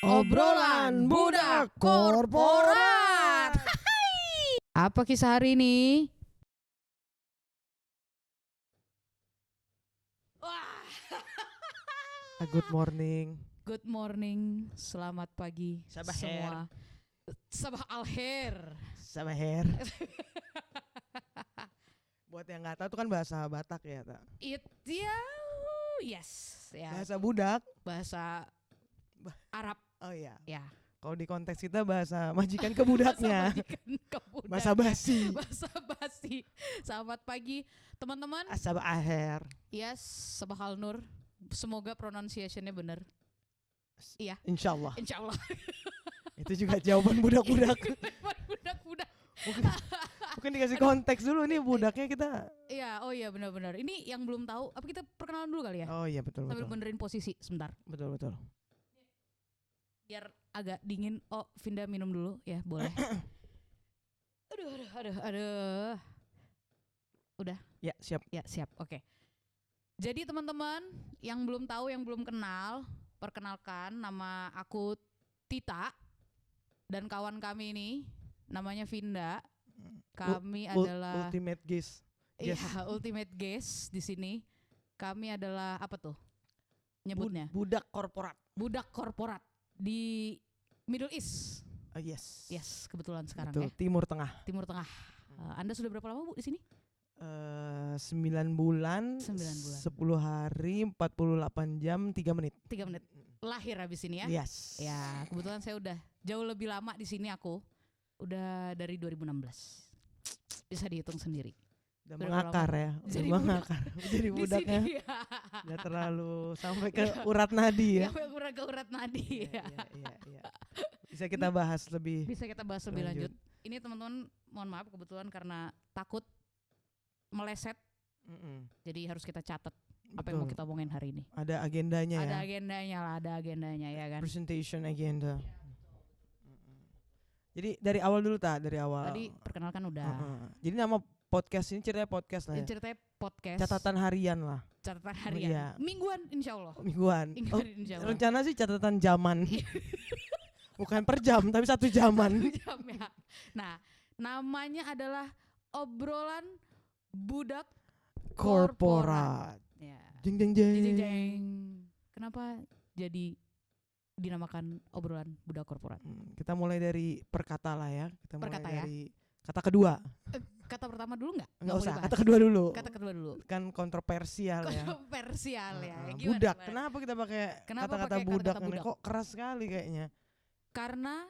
Obrolan budak korporat. Apa kisah hari ini? Good morning. Good morning, selamat pagi Sabah semua. Sabah al-khair. Sabaher. Buat yang nggak tahu itu kan bahasa Batak ya, tak? Yes, ya. Bahasa budak. Bahasa Arab, Oh iya. ya. Kalau di konteks kita bahasa majikan ke budaknya. Bahasa basi. Bahasa basi. Selamat pagi, teman-teman. Sabaher. Yes, sabah al-nur. Semoga pronunciation-nya benar. Iya. Insyaallah. Insyaallah. Itu juga jawaban budak-budak. Budak-budak. Mungkin dikasih konteks dulu nih budaknya kita. Iya, oh iya benar-benar. Ini yang belum tahu, apa kita perkenalan dulu kali ya? Oh iya betul Sambil betul. benerin posisi sebentar. Betul betul. Biar agak dingin. Oh, Vinda minum dulu ya, boleh. Aduh. Udah? Ya siap. Ya, siap. Oke. Jadi teman-teman yang belum tahu, yang belum kenal, perkenalkan, nama aku Tita dan kawan kami ini namanya Vinda. Kami adalah ultimate guest. iya, ultimate guest di sini. Kami adalah apa tuh nyebutnya? Budak korporat. Budak korporat di Middle East. Yes. Yes, kebetulan sekarang Betul, ya. Timur Tengah. Timur Tengah. Anda sudah berapa lama Bu di sini? 9 bulan, 9 bulan. 10 hari, 48 jam, 3 menit. 3 menit. Lahir habis ini ya. Yes. Ya, kebetulan saya udah jauh lebih lama di sini aku. Udah dari 2016. Bisa dihitung sendiri. Udah Berapa mengakar lama? ya. Jadi Udah mengakar. Jadi Di budaknya. sini. Udah terlalu sampai ke urat nadi ya. Sampai ke urat nadi. Iya. Bisa kita bahas lebih. Bisa kita bahas lebih lanjut. Ini teman-teman mohon maaf kebetulan karena takut meleset. Jadi harus kita catat apa yang mau kita omongin hari ini. Ada agendanya Ada ya. ada agendanya ya kan. Presentation agenda. Jadi dari awal dulu dari awal. Tadi perkenalkan udah. Jadi nama podcast ini ceritanya podcast lah ya. Ceritanya podcast. Catatan harian lah. Catatan harian. Iya. Mingguan insyaallah. Mingguan. Insyaallah. Rencana sih catatan zaman. Bukan per jam tapi 1 jaman. 1 jam ya. Nah, namanya adalah obrolan budak Korporat. Ya. Jeng jeng jeng. Jeng, jeng. Kenapa jadi dinamakan obrolan budak korporat? Kita mulai dari perkata lah ya. Kita mulai Perkata ya. dari kata kedua. Kata pertama dulu nggak? Enggak usah, boleh kata bahas. kedua dulu. Kata kedua dulu. Kan kontroversial ya. Kontroversial ya. Gimana, Budak. gimana? Kenapa kita pakai Kenapa kata-kata pakai budak kata-kata ini? budak? Kok keras sekali kayaknya. Karena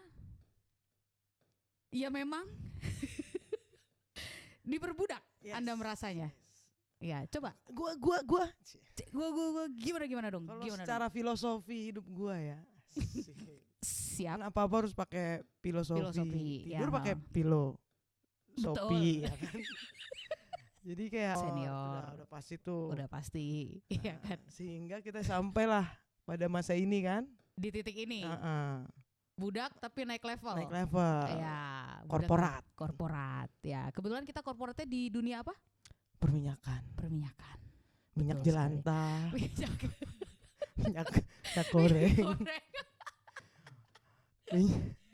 ya memang diperbudak. Yes. Anda merasanya. Ya, coba. Gua Gua gimana dong? kalau Gimana secara filosofi hidup gua ya. Siap. Kan apa-apa harus pakai filosofi. Tidur ya. pakai pilo. Betul. Sopi ya kan. Jadi kayak Senior. udah pasti tuh. Udah pasti. Iya kan. Sehingga kita sampailah pada masa ini kan. Di titik ini. Budak tapi naik level. Naik level. Ya, Korporat. Korporat. Ya, kebetulan kita korporatnya di dunia apa? Perminyakan. Minyak Betul jelantah. Minyak minyak goreng.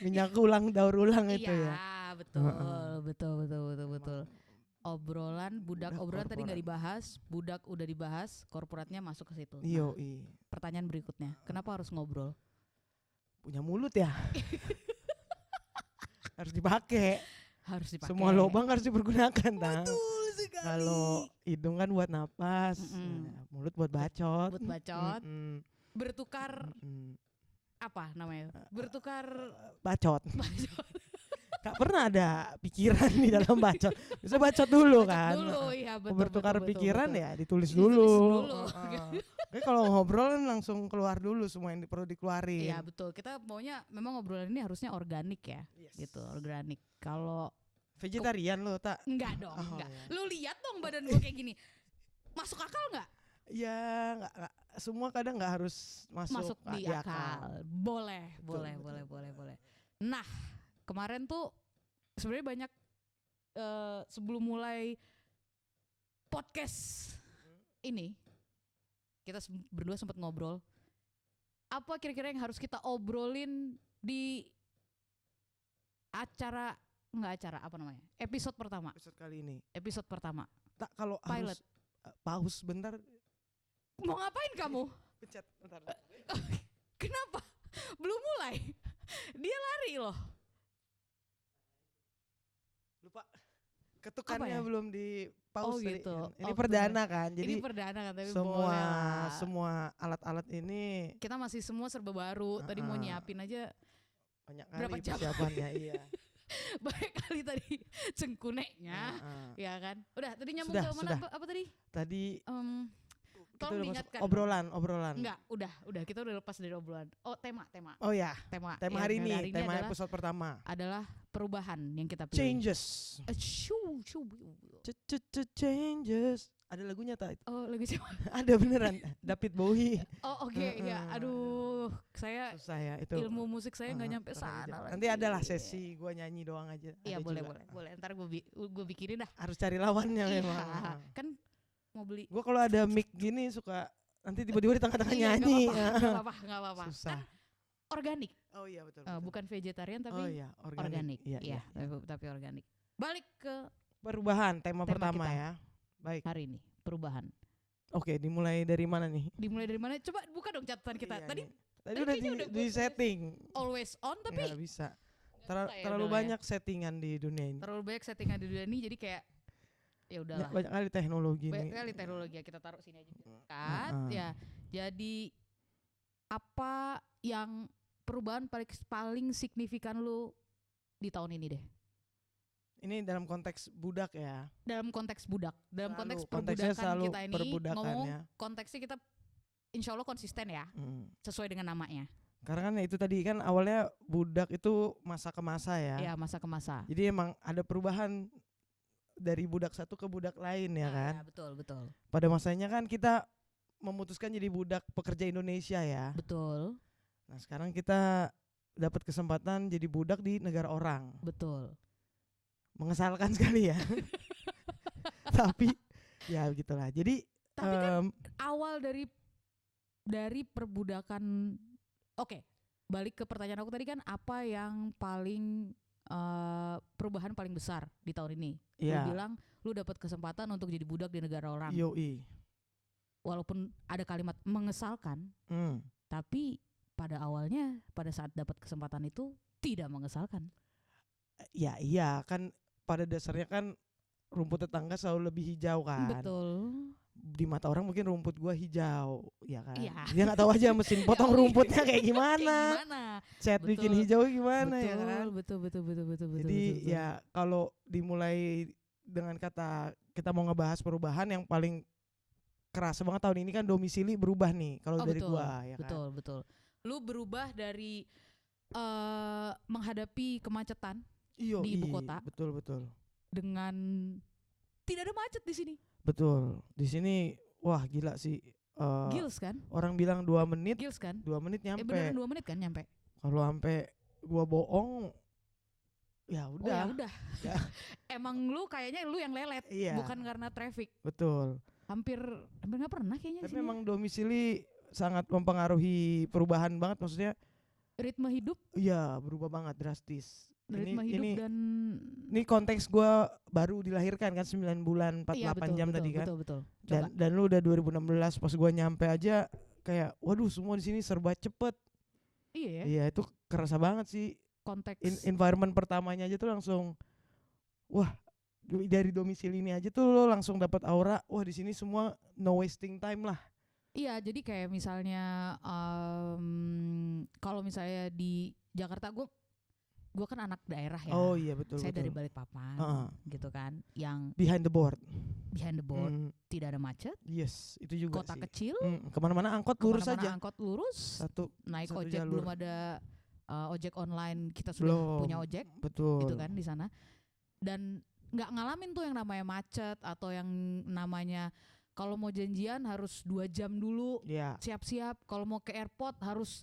minyak ulang daur ulang itu ya. Iya, betul. Obrolan tadi nggak dibahas, budak udah dibahas, korporatnya masuk ke situ. Iya. Pertanyaan berikutnya, kenapa harus ngobrol? Punya mulut ya. Harus dipakai. Semua lubang harus dipergunakan. Betul sekali. Kalau hidung kan buat napas, mulut buat bacot. Bertukar apa namanya? Bertukar bacot. Gak pernah ada pikiran di dalam bacot. Bisa bacot dulu kan. Iya, betul. Bertukar pikiran betul. ya ditulis dulu. Tapi kalau ngobrol kan langsung keluar dulu semua yang perlu dikeluarin. Iya betul. Kita maunya memang obrolan ini harusnya organik ya. Yes. Gitu, organik. Kalau vegetarian lo tak? Enggak dong, enggak. Ya. Lu lihat dong badan gue kayak gini. Masuk akal enggak? Ya enggak. Semua kadang enggak harus masuk di akal. Boleh. Nah, kemarin tuh sebenarnya banyak sebelum mulai podcast ini kita berdua sempat ngobrol apa kira-kira yang harus kita obrolin di episode pertama. Episode kali ini. Episode pertama. Tak kalau Pilot. harus pause bentar. Mau ngapain kamu? Pencet bentar. Kenapa? Belum mulai. Dia lari loh. Lupa. Ketukannya Apa ya? belum di pause tadi gitu. kan. Ini Oh, perdana kan. Jadi Ini perdana kan, tapi boleh lah. semua alat-alat ini Kita masih semua serba baru. Tadi mau nyiapin aja banyak Berapa kali jam? persiapannya. Iya. banyak kali tadi cengkuneknya, ya kan? Udah, tadi nyambung Sudah, ke mana? sudah. Apa tadi? Tadi Tolong kita udah masuk diingatkan. obrolan. Enggak, udah kita udah lepas dari obrolan. Oh, tema. Oh ya, Tema tema yang hari ini, tema adalah, episode pertama. adalah perubahan yang kita pilih. Changes. Changes. Ada lagunya tak? Oh, lagu siapa? Ada beneran. David Bowie. Oh, oke, ya. Aduh, saya Susah ya itu. ilmu musik saya nggak nyampe kurang sana aja. lagi. Nanti adalah sesi gua nyanyi doang aja. Iya, Ada boleh. juga. Ntar gue bikinin dah. Harus cari lawannya Iya, memang. kan mau beli. Gua kalau ada mic gini suka nanti tiba-tiba di tengah-tengah Iya, nyanyi. nggak apa-apa. Susah. Kan organik, Oh iya betul. bukan vegetarian tapi Oh iya, organik. Iya. Tapi organik. Balik ke Perubahan tema pertama kita. ya. Baik. hari ini, perubahan. Oke, dimulai dari mana nih? Dimulai dari mana? Coba buka dong catatan kita. Iya Tadi nih. Tadi tadi udah kayaknya udah di gua setting. always on tapi Nggak bisa. bisa ya, Terlalu udah lah ya. banyak settingan di dunia ini. terlalu banyak settingan di dunia ini jadi kayak ya udahlah. Banyak kali teknologi Banyak nih. kali teknologi yang kita taruh sini aja kan. Ya. Jadi apa yang perubahan paling signifikan lu di tahun ini deh? Ini dalam konteks budak ya. Dalam konteks budak, dalam Selalu, konteks konteksnya perbudakan selalu kita ini perbudakan ngomong ya. konteksnya kita insya Allah konsisten ya sesuai dengan namanya. Karena kan itu tadi kan awalnya budak itu masa ke masa ya. Ya, masa ke masa. Jadi emang ada perubahan dari budak satu ke budak lain ya kan. Ya, betul. Pada masanya kan kita memutuskan jadi budak pekerja Indonesia ya. Betul. Nah sekarang kita dapat kesempatan jadi budak di negara orang. Betul. Mengesalkan sekali ya. Tapi ya begitulah. Jadi Tapi kan awal dari perbudakan. Oke, balik ke pertanyaan aku tadi kan apa yang paling perubahan paling besar di tahun ini? ya, Lu bilang lu dapat kesempatan untuk jadi budak di negara orang. yoi. Walaupun ada kalimat mengesalkan, tapi pada awalnya pada saat dapat kesempatan itu tidak mengesalkan. Ya iya kan pada dasarnya kan rumput tetangga selalu lebih hijau kan. Betul. Di mata orang mungkin rumput gua hijau, ya kan. Iya. Dia nggak tahu aja mesin potong rumputnya kayak gimana. Cat Betul. bikin hijau gimana ya kan. Betul. Jadi ya kalau dimulai dengan kata kita mau ngebahas perubahan yang paling kerasa banget tahun ini kan domisili berubah nih kalau dari betul, gua ya kan. Betul. Lu berubah dari menghadapi kemacetan di ibu kota Betul. dengan tidak ada macet di sini. Betul. Di sini wah gila sih. Gils kan? Orang bilang 2 menit. Gils kan? 2 menit nyampe. Beneran 2 menit kan nyampe? Kalau sampai gua bohong ya udah. Oh ya udah. Ya. Emang lu kayaknya lu yang lelet, Iya. bukan karena traffic. Betul. Hampir nggak pernah kayaknya. Tapi di sini. memang domisili sangat mempengaruhi perubahan banget, maksudnya Ritme hidup, iya berubah banget drastis. ritme hidup dan Ini konteks gua baru dilahirkan kan 9 bulan 48 iya, betul, jam betul, tadi kan. Betul. Coba. Dan lu udah 2016 pas gua nyampe aja kayak waduh semua di sini serba cepet. Iya ya. Iya itu kerasa banget sih. Konteks Environment pertamanya aja tuh langsung wah dari domisili ini aja tuh lo langsung dapat aura wah di sini semua no wasting time lah. iya, jadi kayak misalnya kalau misalnya di Jakarta gue kan anak daerah ya. Oh iya betul. Saya betul. dari Balikpapan gitu kan, yang Behind the board. Tidak ada macet, Yes, itu juga kota sih. kecil, Kemana-mana angkot lurus kemana-mana aja. angkot lurus, Satu naik satu ojek jalur. belum ada ojek online, kita sudah Belum. punya ojek Betul. gitu kan di sana, dan nggak ngalamin tuh yang namanya macet atau yang namanya kalau mau janjian harus 2 jam dulu Iya. siap-siap, kalau mau ke airport harus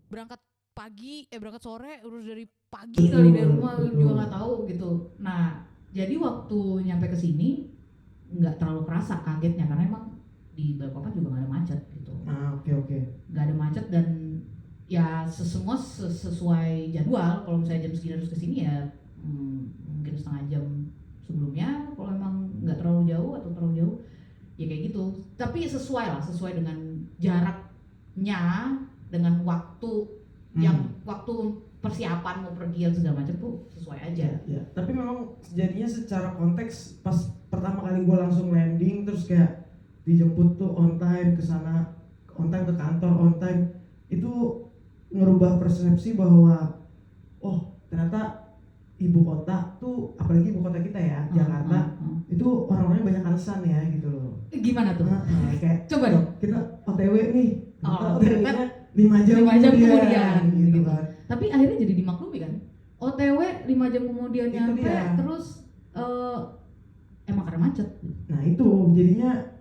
berangkat berangkat sore, urus dari pagi kali dari rumah juga nggak tahu gitu. Nah jadi waktu nyampe ke sini nggak terlalu kerasa kagetnya karena emang di Balikpapan juga nggak ada macet gitu. Oke. Nggak ada macet dan ya semua sesuai jadwal. Kalau misalnya jam segini harus kesini ya mungkin setengah jam sebelumnya. Kalau emang nggak terlalu jauh atau terlalu jauh ya kayak gitu. Tapi sesuai dengan jaraknya, dengan waktu yang waktu persiapan mau pergi segala macam tuh sesuai aja. Ya, tapi memang jadinya secara konteks pas pertama kali gue langsung landing terus kayak dijemput tuh on time ke sana, on time ke kantor, on time itu ngerubah persepsi bahwa oh ternyata ibu kota tuh, apalagi ibu kota kita ya Jakarta itu orang-orangnya banyak alasan ya gitu loh. Gimana tuh? Kayak coba dong kita OTW nih, ternyata 5 jam kemudian gitu kan. Tapi akhirnya jadi dimaklumi kan, OTW 5 jam kemudian nyampe, terus emang karena macet. Nah itu jadinya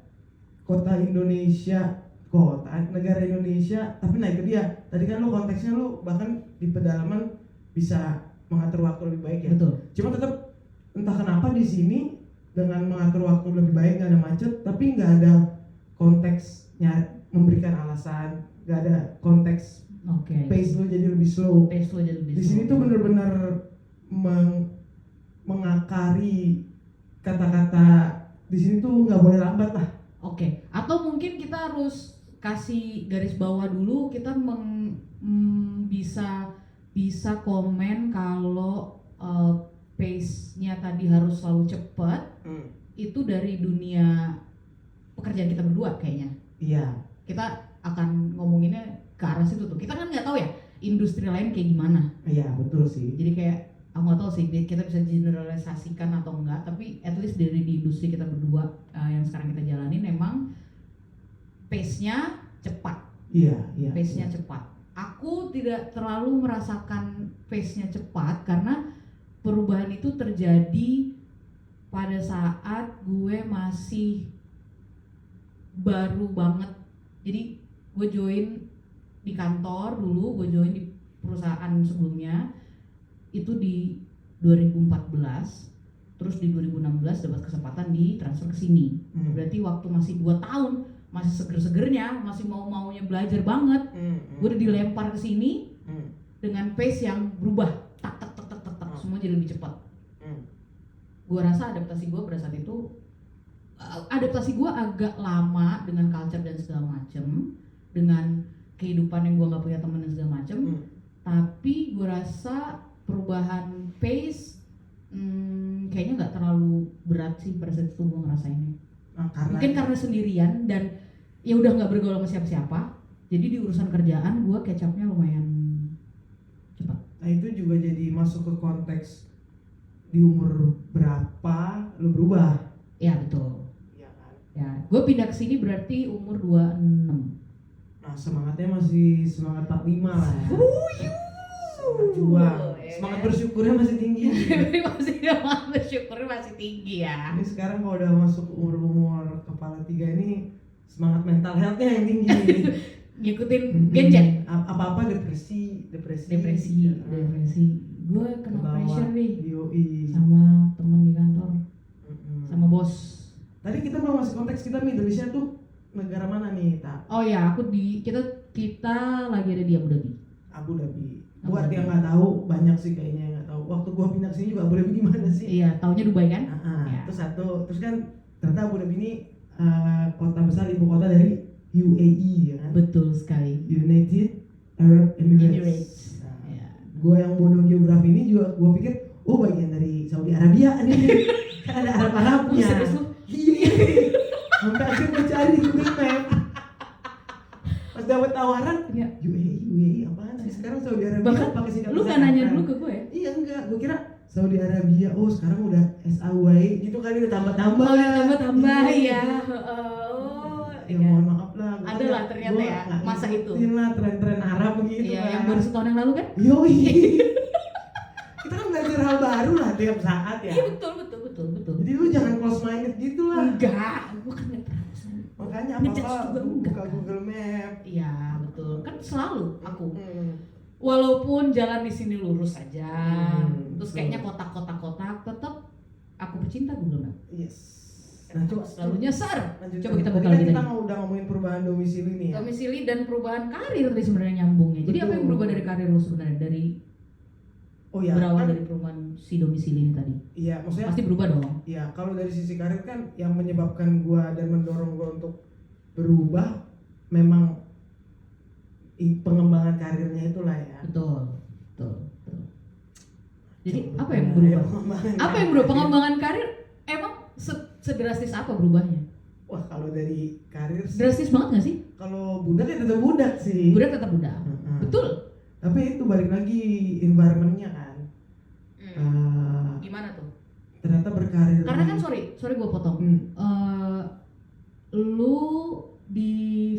negara Indonesia, tapi nah itu dia tadi kan lu konteksnya lu bahkan di pedalaman bisa mengatur waktu lebih baik ya. Betul. Cuma tetap entah kenapa di sini dengan mengatur waktu lebih baik nggak ada macet, tapi nggak ada konteksnya memberikan alasan, nggak ada konteks. Pace lu jadi lebih slow. Di sini tuh bener-bener mengakari kata-kata di sini tuh nggak boleh lambat lah. Atau mungkin kita harus kasih garis bawah dulu, kita bisa komen kalau pace-nya tadi harus selalu cepat. Itu dari dunia pekerjaan kita berdua kayaknya. Iya. Kita akan ngomonginnya ke arah situ tuh. Kita kan nggak tahu ya industri lain kayak gimana. Iya betul sih. Jadi kayak aku nggak tahu sih kita bisa generalisasikan atau enggak, tapi at least dari di industri kita berdua yang sekarang kita jalanin memang pace-nya cepat. Iya. Pace-nya cepat. Aku tidak terlalu merasakan pace-nya cepat karena perubahan itu terjadi pada saat gue masih baru banget. Jadi gue join di kantor dulu, gue join di perusahaan sebelumnya itu di 2014, terus di 2016 dapat kesempatan di transfer ke sini. Berarti waktu masih 2 tahun, masih seger-segernya, masih mau-maunya belajar banget. Gue udah dilempar ke sini dengan pace yang berubah, tak semua jadi lebih cepat. Gue rasa adaptasi gue pada saat itu agak lama dengan culture dan segala macem, dengan kehidupan yang gue nggak punya teman dan segala macem. Tapi gue rasa perubahan pace kayaknya nggak terlalu berat sih pada saat itu gue ngerasainnya. Mungkin karena sendirian dan ya udah nggak bergaul sama siapa-siapa, jadi di urusan kerjaan gue catch up-nya lumayan cepat. Nah itu juga jadi masuk ke konteks di umur berapa lu berubah. Ya betul. Iya kan. Ya, gue pindah ke sini berarti umur 26. Nah semangatnya masih semangat 45 lah ya. Semangat juang, semangat bersyukurnya masih tinggi. Semangat bersyukurnya masih tinggi ya. Ini sekarang kalau udah masuk umur kepala 3 ini semangat mental health-nya yang tinggi. Ngikutin gadget. Apa-apa depresi. Gue kena pressure nih Yoi. sama temen di kantor, sama bos. Tadi kita mau masih konteks kita nih, Indonesia tuh negara mana nih, Ta? Oh ya, kita lagi ada di Abu Dhabi. Buat yang nggak tahu, banyak sih kayaknya yang nggak tahu. Waktu gua pindah ke sini juga Abu Dhabi gimana sih? Iya, taunya Dubai kan? Ya. Itu satu. Terus kan ternyata Abu Dhabi ini kota besar, ibu kota dari UAE ya kan? Betul sekali. United Arab Emirates. Nah, ya. Gua yang bodoh geografi ini juga gua pikir bagian dari Saudi Arabia nih. Kan ada Arab-Arabnya. Iya. Sampai akhirnya gue cari di Google Map. Pas dapet tawaran, UAE apaan sih? Sekarang Saudi Arabia. Bahkan pakai singkat lu nggak nanya dulu ke gue ya? Iya enggak, gue kira Saudi Arabia. Oh sekarang udah SAWAE gitu kali, udah tambah-tambah. Oh udah tambah-tambah ya. Ya mohon maaf lah. Ada lah ternyata ya masa itu. Lah tren-tren Arab begitu. Iya kan. yang baru setahun yang lalu kan? Yoi. Kita kan belajar hal baru lah tiap saat ya. Iya betul. Jadi lu jangan close minded gitu lah. Enggak, gue kan nggak pernah close minded. Makanya Ngejudge apa-apa juga enggak. buka Google Map. Iya betul, kan selalu aku. Walaupun jalan di sini lurus aja, terus kayaknya kotak-kotak, tetap aku pecinta Google Map. Yes. Nah, coba selalu nyasar. lanjut. Coba kita Tadi buka kan lagi kita tadi. udah ngomongin perubahan domisili nih ya. Domisili dan perubahan karir tadi sebenarnya nyambungnya. Jadi apa yang Betul. berubah dari karir lu sebenarnya dari Oh ya, berawal kan, dari perubahan si domisili ini tadi? iya maksudnya Pasti berubah dong. ya kalau dari sisi karir kan yang menyebabkan gua dan mendorong gua untuk berubah memang pengembangan karirnya itulah ya. Betul. Jadi Coba apa yang ya, berubah? pengembangan Apa yang karir. berubah? Pengembangan karir emang sedrastis apa berubahnya? Wah, kalau dari karir sih, Drastis banget gak sih? kalau budak ya tetap budak sih. Budak tetap budak. Heeh. Betul. Tapi itu balik lagi environment-nya kan. Gimana tuh? Ternyata berkarir Karena di- kan sorry gue potong. Hmm, Lu di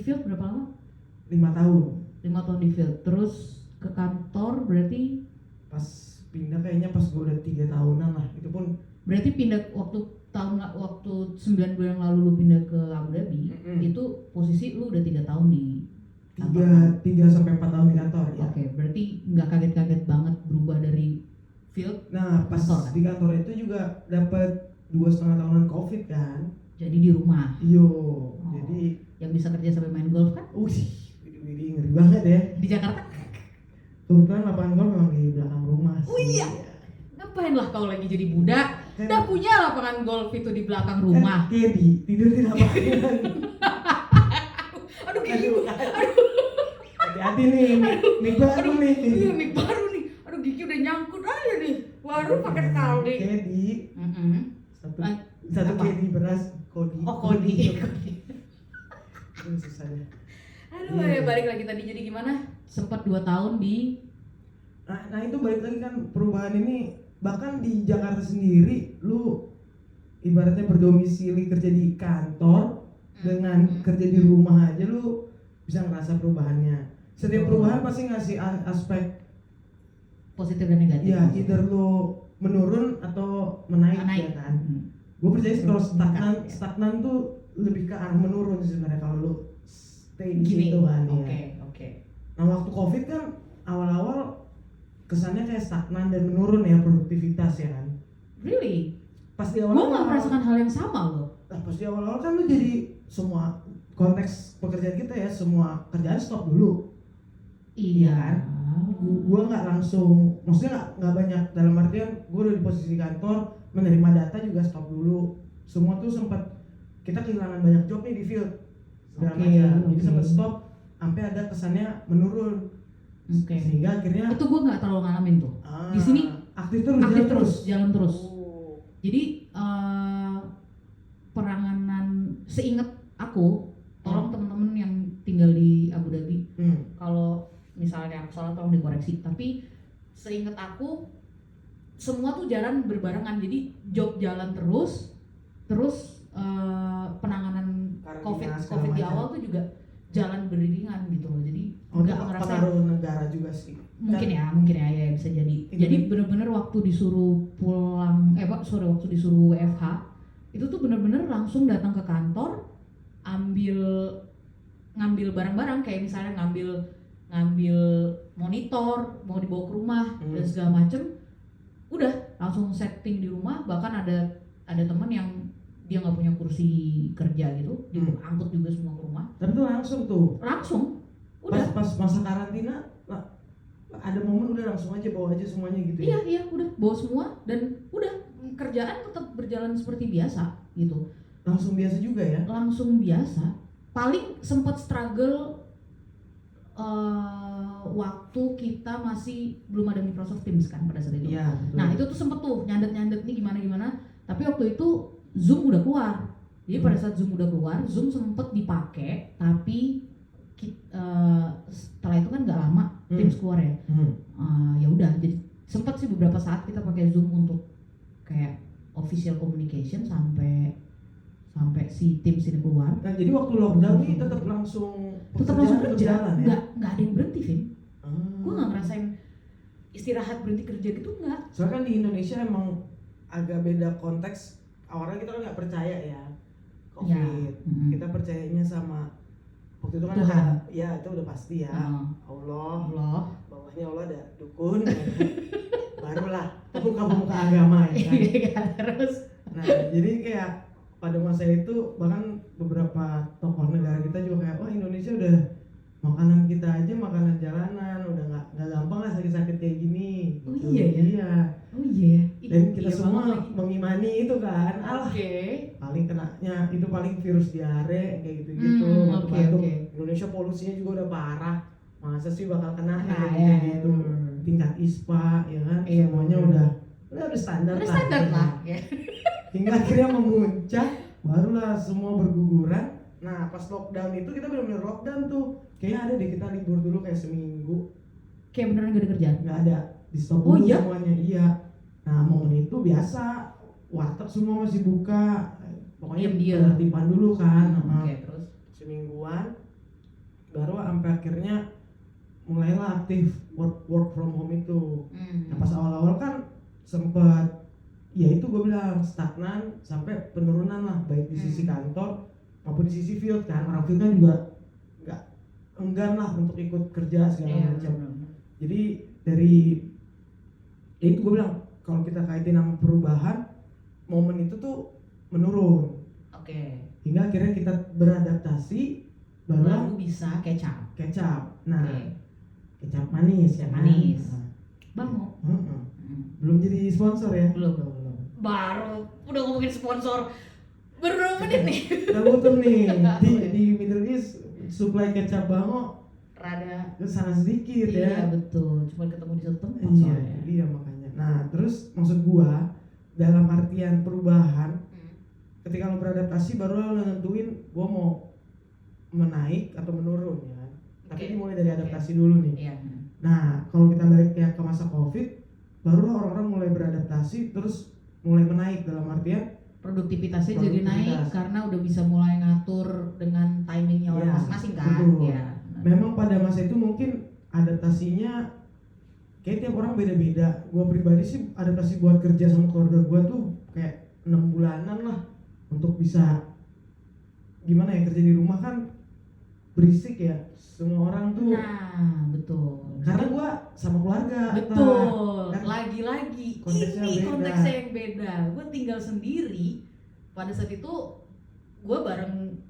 field berapa lama? 5 tahun 5 tahun di field. Terus ke kantor berarti pas pindah kayaknya pas gua udah 3 tahunan lah. Itu pun pindah waktu 9 bulan yang lalu lu pindah ke Abu Dhabi. Mm-mm. Itu posisi lu udah 3 tahun di kantor. 3 sampai 4 tahun di kantor ya. Oke, berarti nggak kaget-kaget banget berubah dari field Nah, pas Kantor, kan? di kantor itu juga dapat 2,5 tahunan COVID kan. jadi di rumah. Iyo, jadi Yang bisa kerja sampai main golf kan Widih, ngeri banget ya. di Jakarta. Kebetulan lapangan golf memang di belakang rumah sih. Oh iya. Ngapain lah kau lagi jadi budak? Kan- Udah punya lapangan golf itu di belakang rumah. Kan Kedi, tidur di lapangan. Aduh gigi. Hati-hati nih, mic baru nih. Iya, mic baru nih. Aduh gigi udah nyangkut aja nih. Baru pakai tali. Kedi, satu Apa? kedi beras, kodi. Oh kodi. Ini susah deh. Aduh Iya. ya balik lagi tadi jadi gimana? Sempat 2 tahun di Nah itu balik lagi kan perubahan ini bahkan di Jakarta sendiri lu ibaratnya berdomisili kerja di kantor dengan kerja di rumah aja lu bisa ngerasa perubahannya. Setiap perubahan pasti ngasih aspek positif dan negatif. ya either lu menurun atau menaik, ya kan. Gue percaya sih kalau stagnan tuh lebih ke arah menurun sih sebenarnya kalau lu stay di Gini. situ kan ya. Oke. Nah waktu COVID kan awal-awal kesannya kayak stagnan dan menurun ya produktivitas ya kan. Really? Pas di Gue awal-awal nggak merasakan hal yang sama loh. Nah, pas di awal-awal kan lu jadi semua konteks pekerjaan kita ya semua kerjaan stop dulu. Iya kan? Gua nggak langsung, maksudnya nggak banyak dalam artian gue udah di posisi kantor menerima data juga stop dulu. Semua tuh sempat kita kehilangan banyak job nih di field segala Oke, macam. Jadi oke. sempat stop sampai ada kesannya menurun. Oke. Sehingga akhirnya Itu gue nggak terlalu ngalamin tuh. Di sini aktif terus, Aktif jalan terus, jalan terus. Oh. Jadi peranganan seingat aku, tolong teman-teman yang tinggal di Abu Dhabi, kalau misalnya aku salah tolong dikoreksi. Tapi seingat aku semua tuh jalan berbarengan. Jadi job jalan terus penanganan Karantina segala COVID di macam. awal tuh juga jalan beriringan gitu loh. Jadi Oh, itu nggak ngerasa pengaruh negara juga sih. mungkin ya bisa jadi. Ini Jadi kan- bener-bener waktu disuruh pulang waktu disuruh WFH itu tuh bener-bener langsung datang ke kantor ngambil barang-barang kayak misalnya ngambil monitor mau dibawa ke rumah dan segala macem, udah langsung setting di rumah. Bahkan ada teman yang dia nggak punya kursi kerja gitu, dia angkut juga semua ke rumah Tapi tuh langsung udah. pas masa karantina ada momen udah langsung aja bawa aja semuanya gitu ya. Iya udah bawa semua dan udah kerjaan tetap berjalan seperti biasa gitu. Langsung biasa juga ya. Langsung biasa. Paling sempat struggle waktu kita masih belum ada Microsoft Teams kan pada saat itu. Iya, betul. Nah itu tuh sempet tuh nyandet nih gimana. Tapi waktu itu Zoom udah keluar. Jadi pada saat Zoom udah keluar, Zoom sempet dipakai. Tapi setelah itu kan nggak lama Teams keluar ya. Ya udah. Jadi sempet sih beberapa saat kita pakai Zoom untuk kayak official communication sampai si Teams ini keluar. Nah, jadi waktu lockdown nih tetap langsung Kerja, jalan ya. nggak ada yang berhenti, Vin. Ah. Gue nggak ngerasain istirahat berhenti kerja gitu nggak. Soalnya kan di Indonesia emang agak beda konteks. Awalnya kita kan nggak percaya ya COVID. Ya. Kita percayanya sama waktu itu kan Tuhan. ya itu udah pasti ya. Allah, Allah. bawahnya Allah ada dukun. Ya. Barulah pemuka-pemuka agama ya kan. Terus Nah, jadi kayak pada masa itu bahkan beberapa tokoh negara kita juga kayak, wah Indonesia udah makanan kita aja makanan jalanan, udah nggak gampang lah sakit-sakit kayak gini. Oh gitu. iya ya? Iya. Oh iya. Ih, Dan kita iya semua banget lagi. mengimani itu kan, alah Oke. paling kenanya itu paling virus diare kayak gitu-gitu, Oke, batuk-batuk. oke. Indonesia polusinya juga udah parah, masa sih bakal kena Nah, kayak ya, gitu. ya. Tingkat ISPA ya kan, Iya, semuanya bener. udah standar Udah standar lah ya. hingga akhirnya memuncak, barulah semua berguguran. Nah pas lockdown itu kita benar-benar lockdown tuh, kayaknya ada deh kita libur dulu kayak seminggu, Kayak beneran gak ada kerjaan. nggak ada, di stop Oh, dulu iya? semuanya. Iya, nah momen itu biasa warteg semua masih buka, pokoknya Diam-diam. penertiban dulu kan. Oke, terus. Semingguan baru sampai akhirnya mulailah aktif work from home itu. Nah pas awal-awal kan sempat, ya itu gue bilang stagnan sampai penurunan lah, baik di sisi kantor maupun di sisi field kan. Orang field kan juga nggak enggan lah untuk ikut kerja segala Iya, macam. bener-bener. Jadi dari ya itu gue bilang kalau kita kaitin sama perubahan, momen itu tuh menurun Oke. hingga akhirnya kita beradaptasi, barulah Baru bisa kecap. kecap. Nah Oke. kecap manis ya Kecap kan? manis. Nah, Bango. heeh. Belum jadi sponsor ya? Belum. Baru udah ngomongin sponsor. Baru berapa menit nih? Udah butuh nih di Middle East supply kecap Bango Rada. sangat sedikit ya. Iya betul. Cuma ketemu di satu tempat Iya, soalnya. itu dia makanya. Nah, terus maksud gua dalam artian perubahan, ketika lo beradaptasi baru lo nentuin gua mau menaik atau menurun ya kan. Tapi Oke. dimulai dari Oke. adaptasi dulu nih. Iya. Nah, kalau kita balik ya ke masa Covid, barulah orang-orang mulai beradaptasi terus mulai menaik dalam artian Produktivitasnya jadi naik Produktivitas. karena udah bisa mulai ngatur dengan timingnya orang Iya, masing-masing kan. betul. Iya. memang pada masa itu mungkin adaptasinya kayak tiap orang beda-beda. Gua pribadi sih adaptasi buat kerja sama keluarga gua tuh kayak 6 bulanan lah untuk bisa gimana ya, kerja di rumah kan berisik ya, semua orang tuh Nah, betul. karena gua sama keluarga. Betul. Kan Lagi-lagi konteksnya ini beda. konteksnya yang beda. Gue tinggal sendiri. Pada saat itu gue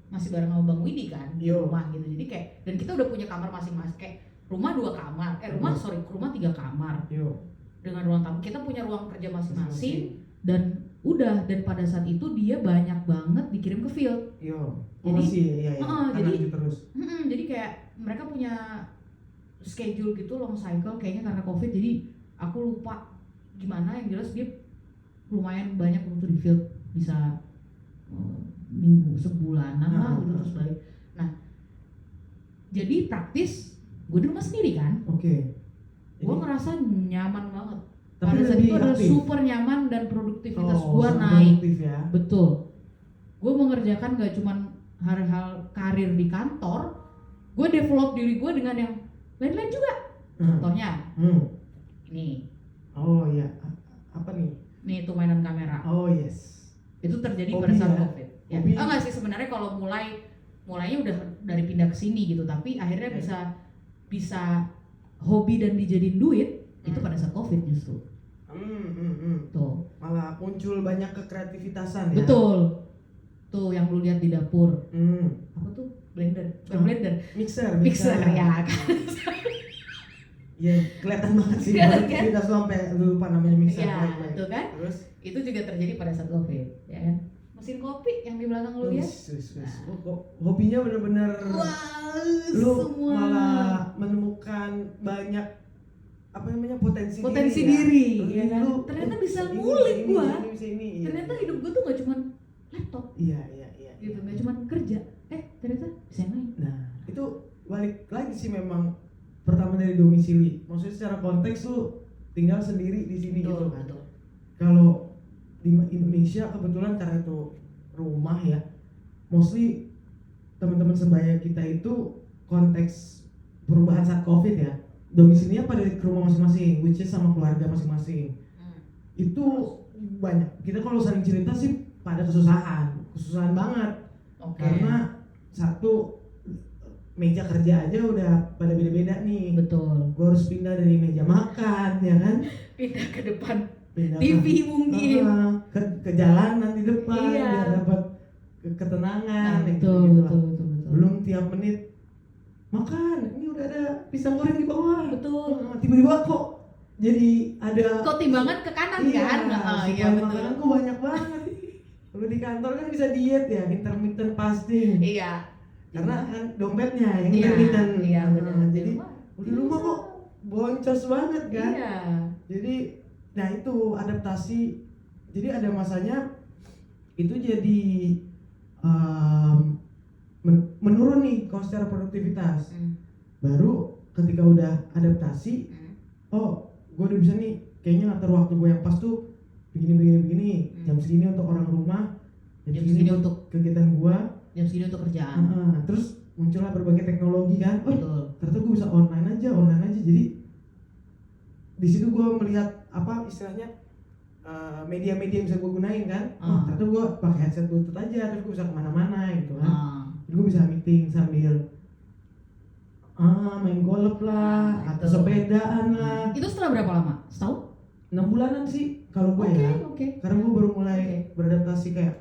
masih bareng sama Bang Widi kan di Yo. rumah gitu. Jadi kayak dan kita udah punya kamar masing-masing, kayak rumah 2 kamar. Rumah 3 kamar Yo, dengan ruang tamu. Kita punya ruang kerja masing-masing dan dan pada saat itu dia banyak banget dikirim ke field. yo. Jadi- Masih iya ya. jadi- lanjut terus. Jadi kayak mereka punya schedule gitu long cycle kayaknya karena covid, jadi aku lupa gimana, yang jelas dia lumayan banyak waktu di field, bisa minggu sebulanan lah gitu terus balik. Nah jadi praktis gue di rumah sendiri kan, Oke. gue ngerasa nyaman banget. Tapi Pada saat lebih itu adalah aktif. super nyaman dan produktivitas Oh, gue sangat naik. produktif ya. Betul. Gue mengerjakan gak cuman hal-hal karir di kantor, gue develop diri gue dengan yang lain-lain juga. Contohnya, ini Oh iya. Apa nih? itu mainan kamera. Oh yes. Itu terjadi Hobi pada saat ya? COVID. Ya. Hobi. Enggak sih sebenarnya, kalau mulainya udah dari pindah ke sini gitu, tapi akhirnya bisa hobi dan dijadiin duit itu pada saat COVID justru. Tuh. Malah muncul banyak kekreativitasan ya. Betul. Tuh yang lu lihat di dapur. Hmm. Apa tuh? Blender. Bukan Oh. blender. Mixer Ya kan. Iya, kelihatan banget sih. Kelihatan kan? Kita sampai lupa namanya mixer. Ya, Baik. tuh kan? Terus Itu juga terjadi pada saat COVID, ya kan? Mesin kopi yang di belakang lu lihat. Oh, kok hobinya bener-bener Wah, lu semua malah menemukan banyak apa namanya potensi diri, ya. ya kan? Lu, Ternyata bisa ini, ngulik ini, gua. ini, bisa ini, iya. Ternyata hidup gua tuh gak cuma laptop Iya. gitu, gak cuma kerja. Ternyata bisa yang lain. Nah, itu balik lagi sih memang pertama dari domisili. Maksudnya secara konteks lu tinggal sendiri di sini gitu kan. Betul. Kalau di Indonesia kebetulan karena itu rumah ya, mostly teman-teman sebaya kita itu konteks perubahan saat COVID ya, domisilinya pada ke rumah masing-masing, which is sama keluarga masing-masing. Itu banyak. Kita kalau saling cerita sih pada kesusahan banget. Oke. Karena satu, meja kerja aja udah pada beda-beda nih. Betul. Gue harus pindah dari meja makan ya kan, Pindah ke depan pindah TV mungkin. ke jalanan di depan Iya. biar dapat ketenangan, kayak betul, gitu-gitu lah. betul, betul, betul. Belum tiap menit makan, ini udah ada pisang goreng di bawah. Betul. Tiba-tiba kok jadi ada Kok timbangan ke kanan iya, kan? Iya supaya betul. makanan kok banyak banget. Kalau di kantor kan bisa diet ya, intermittent fasting. Iya. Karena kan dompetnya yang Iya, intermittent. iya benar. Jadi di rumah kok boncos banget kan. Iya. Jadi nah itu adaptasi. Jadi ada masanya itu jadi menurun nih kalau secara produktivitas. Baru ketika udah adaptasi, oh gue udah bisa nih kayaknya ngatur waktu gue yang pas tuh begini. Jam segini untuk orang rumah, jam segini untuk kegiatan gue, jam segini untuk kerjaan. Terus muncullah berbagai teknologi kan. Oh Betul. ternyata gue bisa online aja. Jadi di situ gue melihat apa istilahnya media-media yang bisa gue gunain kan. Oh ternyata gue pakai headset bluetooth aja, terus gue bisa kemana-mana gitu kan. Jadi gue bisa meeting sambil main golf lah, atau sepedaan lah. Itu setelah berapa lama? Setahun? 6 bulanan sih kalau gue ya. Oke. Karena gue baru mulai beradaptasi kayak,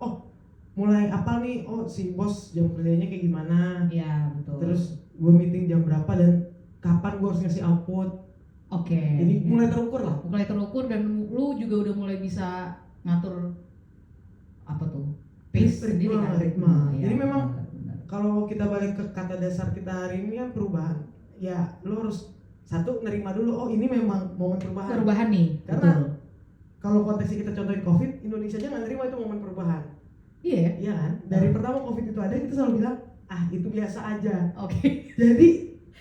oh mulai apa nih, oh si bos jam kerjanya kayak gimana. Iya betul. Terus gue meeting jam berapa dan kapan gue harus ngasih output. Oke. Jadi mulai terukur lah. Mulai terukur dan lu juga udah mulai bisa ngatur apa tuh? Pace sendiri kan? Ritme. Iya, Jadi memang benar. kalau kita balik ke kata dasar kita hari ini kan perubahan. Ya lo harus satu nerima dulu, oh ini memang momen perubahan. Perubahan nih. Karena betul. kalau konteksnya kita contohin COVID, Indonesia aja nggak nerima itu momen perubahan. Iya ya? Iya kan? Dari pertama COVID itu ada, kita selalu bilang, itu biasa aja. Oke. Jadi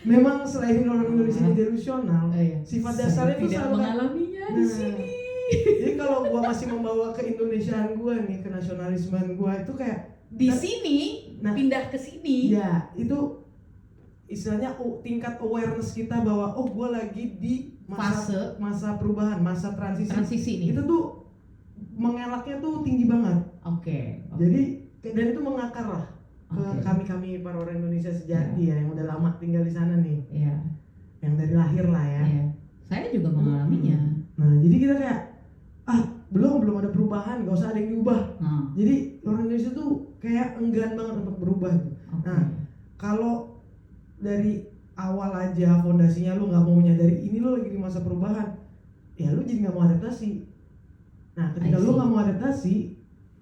memang selain orang Indonesia ini delusional, Iya. sifat dasarnya itu tidak selalu kan. mengalaminya di Nah, sini. Jadi kalau gua masih membawa ke Indonesiaan gua nih, ke nasionalismean gua itu kayak Di sini Nah, pindah ke sini. ya itu istilahnya tingkat awareness kita bahwa oh gua lagi di masa perubahan, masa transisi nih. itu tuh mengelaknya tuh tinggi banget. Oke. Jadi dan itu mengakar lah ke kami para orang Indonesia sejati ya yang udah lama tinggal di sana nih. Iya. Yang dari lahir lah ya. Iya. Saya juga mengalaminya. Nah jadi kita kayak belum ada perubahan, gak usah ada yang diubah. Jadi orang Indonesia tuh kayak enggan banget untuk berubah. Nah kalau dari awal aja fondasinya lu nggak mau menyadari ini lu lagi di masa perubahan, ya lu jadi nggak mau adaptasi. Nah ketika lu nggak mau adaptasi,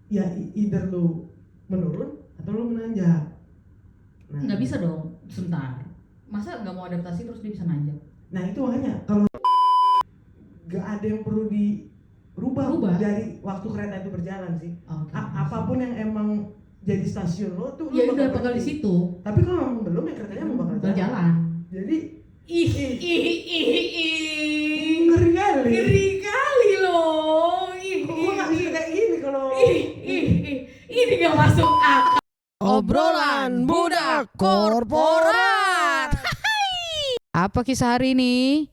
ya either lu menurun atau lu menanjak. Nggak bisa dong, sebentar. Masa nggak mau adaptasi terus dia bisa nanjak? Nah itu makanya kalau nggak ada yang perlu dirubah dari waktu kereta itu berjalan sih. Apapun yang emang jadi stasiun lo tuh ya udah bakal di situ. Tapi kalau memang belum ya keretanya mau bakal jalan. Jadi ngeri kali loh. Gue nggak bisa kayak gini kalau ini nggak masuk akal. Obrolan budak korporat. Apa kisah hari ini?